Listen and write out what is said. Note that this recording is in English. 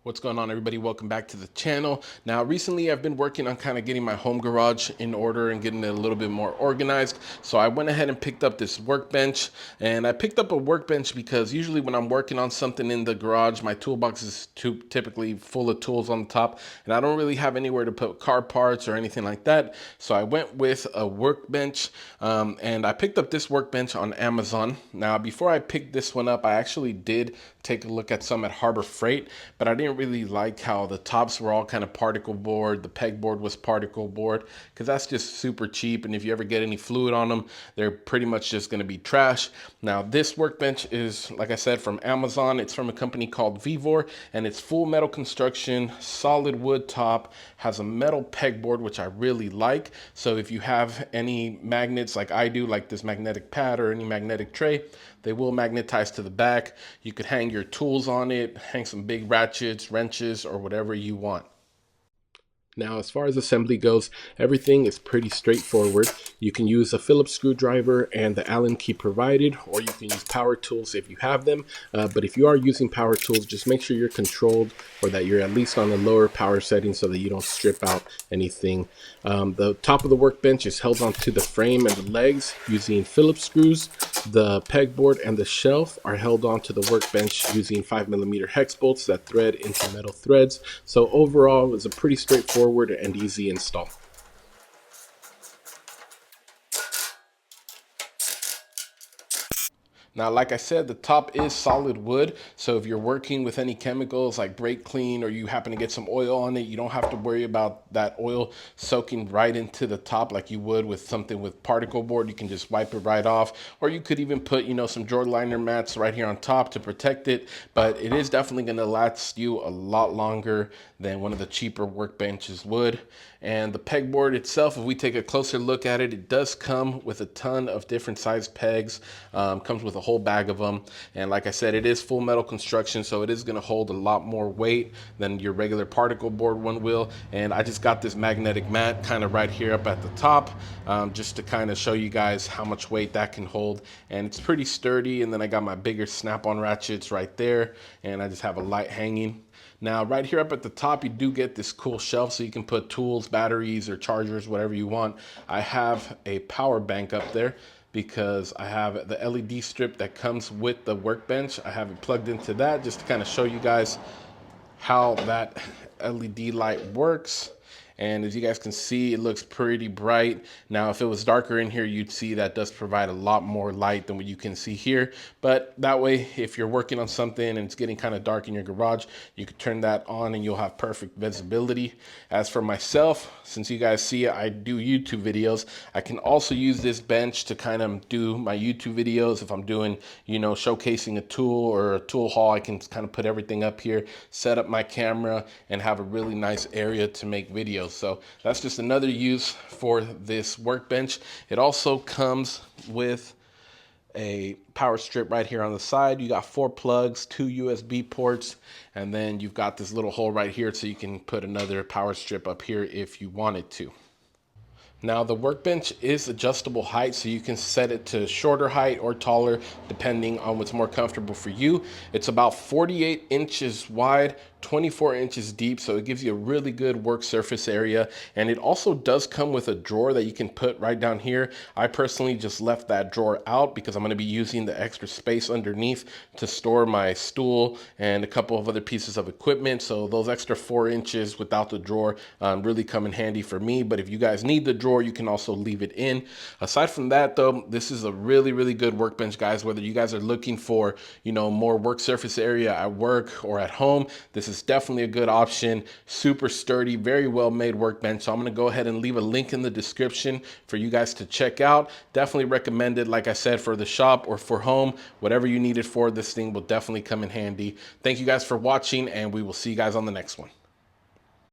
What's going on, everybody? Welcome back to the channel. Now, recently I've been working on kind of getting my home garage in order and getting it a little bit more organized. So I went ahead and picked up this workbench, and I picked up a workbench because usually when I'm working on something in the garage, my toolbox is typically full of tools on the top, and I don't really have anywhere to put car parts or anything like that. So I went with a workbench, and I picked up this workbench on Amazon. Now, before I picked this one up, I actually did take a look at some at Harbor Freight, but I didn't really like how the tops were all kind of particle board. The pegboard was particle board because that's just super cheap, and if you ever get any fluid on them, they're pretty much just going to be trash. Now, this workbench is, like I said, from Amazon. It's from a company called VEVOR, and it's full metal construction, solid wood top, has a metal pegboard, which I really like. So if you have any magnets like I do, like this magnetic pad or any magnetic tray, they will magnetize to the back. You could hang your tools on it, hang some big ratchets, wrenches, or whatever you want. Now, as far as assembly goes, everything is pretty straightforward. You can use a Phillips screwdriver and the Allen key provided, or you can use power tools if you have them. But if you are using power tools, just make sure you're controlled, or that you're at least on a lower power setting so that you don't strip out anything. The top of the workbench is held onto the frame and the legs using Phillips screws. The pegboard and the shelf are held onto the workbench using 5mm hex bolts that thread into metal threads. So overall, it's a pretty straightforward and easy install. Now, like I said, the top is solid wood, so if you're working with any chemicals like brake clean or you happen to get some oil on it, you don't have to worry about that oil soaking right into the top like you would with something with particle board. You can just wipe it right off, or you could even put, some drawer liner mats right here on top to protect it, but it is definitely going to last you a lot longer than one of the cheaper workbenches would. And the pegboard itself, if we take a closer look at it, it does come with a ton of different size pegs, comes with a whole bag of them. And like I said, it is full metal construction, so it is going to hold a lot more weight than your regular particle board one will. And I just got this magnetic mat kind of right here up at the top, just to kind of show you guys how much weight that can hold. And it's pretty sturdy. And then I got my bigger snap-on ratchets right there, and I just have a light hanging. Now, right here up at the top, you do get this cool shelf so you can put tools, batteries, or chargers, whatever you want. I have a power bank up there because I have the LED strip that comes with the workbench. I have it plugged into that just to kind of show you guys how that LED light works. And as you guys can see, it looks pretty bright. Now, if it was darker in here, you'd see that does provide a lot more light than what you can see here. But that way, if you're working on something and it's getting kind of dark in your garage, you could turn that on and you'll have perfect visibility. As for myself, since you guys see I do YouTube videos, I can also use this bench to kind of do my YouTube videos. If I'm doing, showcasing a tool or a tool haul, I can kind of put everything up here, set up my camera, and have a really nice area to make videos. So that's just another use for this workbench. It also comes with a power strip right here on the side. You got 4 plugs, 2 USB ports, and then you've got this little hole right here so you can put another power strip up here if you wanted to. Now, the workbench is adjustable height, so you can set it to shorter height or taller depending on what's more comfortable for you. It's about 48 inches wide, 24 inches deep, so it gives you a really good work surface area. And it also does come with a drawer that you can put right down here. I personally just left that drawer out because I'm going to be using the extra space underneath to store my stool and a couple of other pieces of equipment. So those extra 4 inches without the drawer really come in handy for me. But if you guys need the drawer, you can also leave it in. Aside from that, though, this is a really, really good workbench, guys. Whether you guys are looking for, more work surface area at work or at home, this is definitely a good option. Super sturdy, very well made workbench. So I'm going to go ahead and leave a link in the description for you guys to check out. Definitely recommend it. Like I said, for the shop or for home, whatever you need it for, this thing will definitely come in handy. Thank you guys for watching, and we will see you guys on the next one.